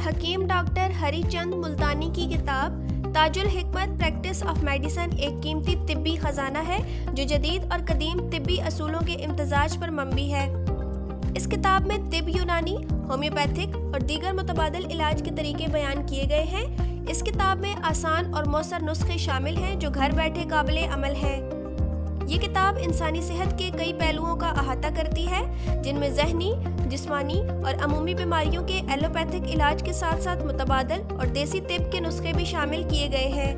حکیم ڈاکٹر ہری چند ملتانی کی کتاب تاج الحکمت پریکٹس آف میڈیسن ایک قیمتی طبی خزانہ ہے جو جدید اور قدیم طبی اصولوں کے امتزاج پر مبنی ہے۔ اس کتاب میں طب یونانی، ہومیوپیتھک اور دیگر متبادل علاج کے طریقے بیان کیے گئے ہیں۔ اس کتاب میں آسان اور مؤثر نسخے شامل ہیں جو گھر بیٹھے قابل عمل ہیں۔ یہ کتاب انسانی صحت کے کئی پہلوؤں کا احاطہ کرتی ہے جن میں ذہنی، جسمانی اور عمومی بیماریوں کے ایلوپیتھک علاج کے ساتھ ساتھ متبادل اور دیسی طب کے نسخے بھی شامل کیے گئے ہیں۔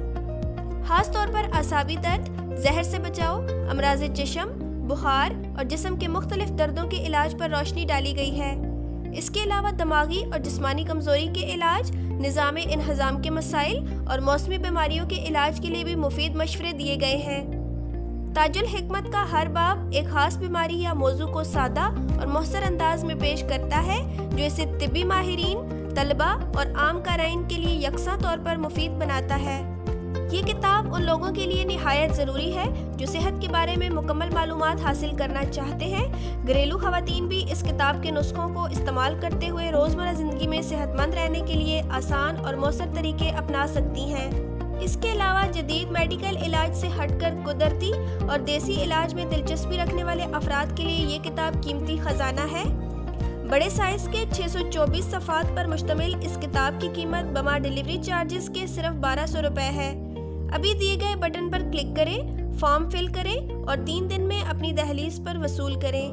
خاص طور پر اعصابی درد، زہر سے بچاؤ، امراض چشم، بخار اور جسم کے مختلف دردوں کے علاج پر روشنی ڈالی گئی ہے۔ اس کے علاوہ دماغی اور جسمانی کمزوری کے علاج، نظام انہضام کے مسائل اور موسمی بیماریوں کے علاج کے لیے بھی مفید مشورے دیے گئے ہیں۔ تاج الحکمت کا ہر باب ایک خاص بیماری یا موضوع کو سادہ اور مؤثر انداز میں پیش کرتا ہے جو اسے طبی ماہرین، طلباء اور عام قارئین کے لیے یکساں طور پر مفید بناتا ہے۔ یہ کتاب ان لوگوں کے لیے نہایت ضروری ہے جو صحت کے بارے میں مکمل معلومات حاصل کرنا چاہتے ہیں۔ گھریلو خواتین بھی اس کتاب کے نسخوں کو استعمال کرتے ہوئے روزمرہ زندگی میں صحت مند رہنے کے لیے آسان اور مؤثر طریقے اپنا سکتی ہیں۔ اس کے علاوہ جدید میڈیکل علاج سے ہٹ کر قدرتی اور دیسی علاج میں دلچسپی رکھنے والے افراد کے لیے یہ کتاب قیمتی خزانہ ہے۔ بڑے سائز کے 624 صفحات پر مشتمل اس کتاب کی قیمت بما ڈیلیوری چارجز کے صرف 1200 روپے ہے۔ ابھی دیے گئے بٹن پر کلک کریں، فارم فل کریں اور 3 دن میں اپنی دہلیز پر وصول کریں۔